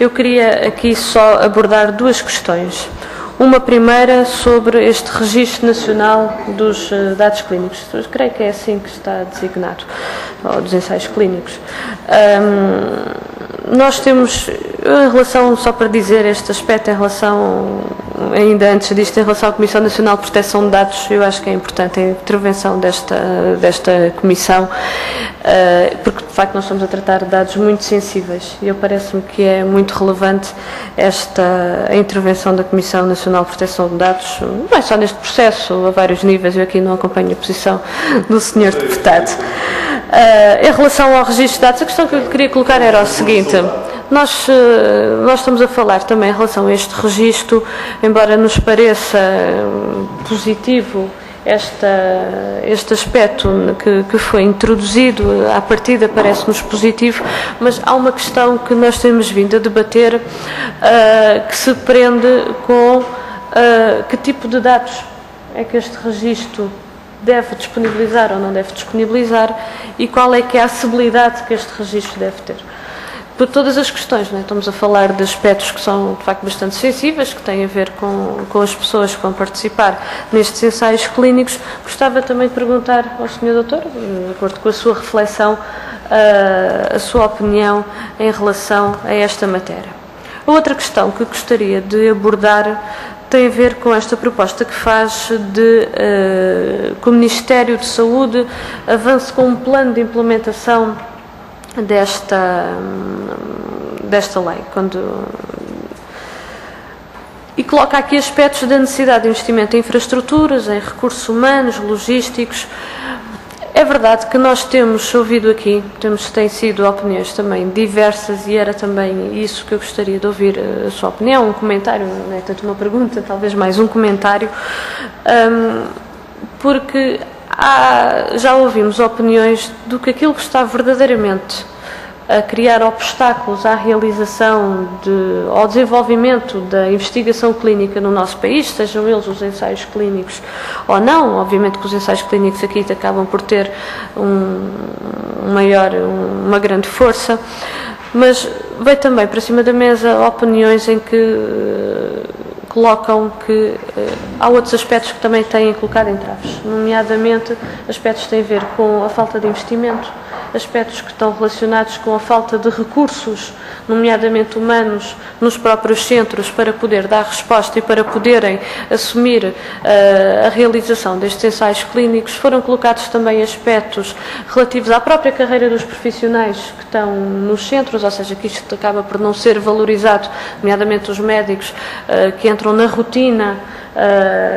Eu queria aqui só abordar duas questões. Uma primeira sobre este Registro Nacional dos Dados Clínicos. Eu creio que é assim que está designado, ou dos ensaios clínicos. Nós temos, em relação, só para dizer este aspecto, em relação, ainda antes disto, em relação à Comissão Nacional de Proteção de Dados, eu acho que é importante a intervenção desta Comissão, porque de facto nós estamos a tratar de dados muito sensíveis e parece-me que é muito relevante a intervenção da Comissão Nacional de Proteção de Dados, não é só neste processo, a vários níveis. Eu aqui não acompanho a posição do Sr. Deputado. Em relação ao registro de dados, a questão que eu queria colocar era o seguinte: nós estamos a falar também em relação a este registro, embora nos pareça positivo este aspecto que foi introduzido, à partida parece-nos positivo, mas há uma questão que nós temos vindo a debater, que se prende com que tipo de dados é que este registro deve disponibilizar ou não deve disponibilizar, e qual é que é a acessibilidade que este registro deve ter. Por todas as questões, não é? Estamos a falar de aspectos que são de facto bastante sensíveis, que têm a ver com as pessoas que vão participar nestes ensaios clínicos. Gostava também de perguntar ao Sr. Doutor, de acordo com a sua reflexão, a sua opinião em relação a esta matéria. A outra questão que gostaria de abordar tem a ver com esta proposta que faz de que o Ministério de Saúde avance com um plano de implementação desta lei, e coloca aqui aspectos da necessidade de investimento em infraestruturas, em recursos humanos, logísticos. É verdade que nós temos ouvido aqui, têm sido opiniões também diversas, e era também isso que eu gostaria de ouvir a sua opinião, um comentário, não é tanto uma pergunta, talvez mais um comentário, porque já ouvimos opiniões do que aquilo que está verdadeiramente a criar obstáculos à realização ao desenvolvimento da investigação clínica no nosso país, sejam eles os ensaios clínicos ou não. Obviamente que os ensaios clínicos aqui acabam por ter uma grande força, mas veio também para cima da mesa opiniões em que colocam que há outros aspectos que também têm colocado entraves, nomeadamente aspectos que têm a ver com a falta de investimento, aspectos que estão relacionados com a falta de recursos, nomeadamente humanos, nos próprios centros, para poder dar resposta e para poderem assumir a realização destes ensaios clínicos. Foram colocados também aspectos relativos à própria carreira dos profissionais que estão nos centros, ou seja, que isto acaba por não ser valorizado, nomeadamente os médicos que entram na rotina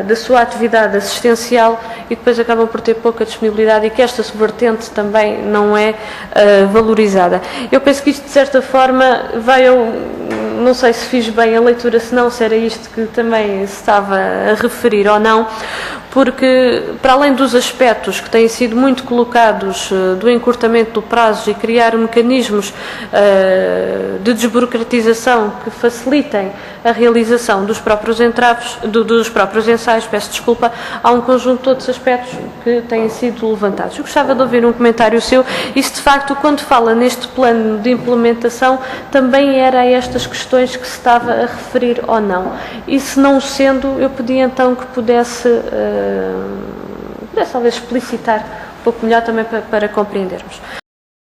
da sua atividade assistencial e depois acabam por ter pouca disponibilidade, e que esta vertente também não é valorizada. Eu penso que isto, de certa forma, não sei se fiz bem a leitura, se era isto que também se estava a referir ou não, porque, para além dos aspectos que têm sido muito colocados do encurtamento do prazo e criar mecanismos de desburocratização que facilitem a realização dos próprios ensaios, há um conjunto de outros aspectos que têm sido levantados. Eu gostava de ouvir um comentário seu, e se de facto, quando fala neste plano de implementação, também era a estas questões que se estava a referir ou não. E se não sendo, eu pedia então que pudesse talvez explicitar um pouco melhor também para compreendermos.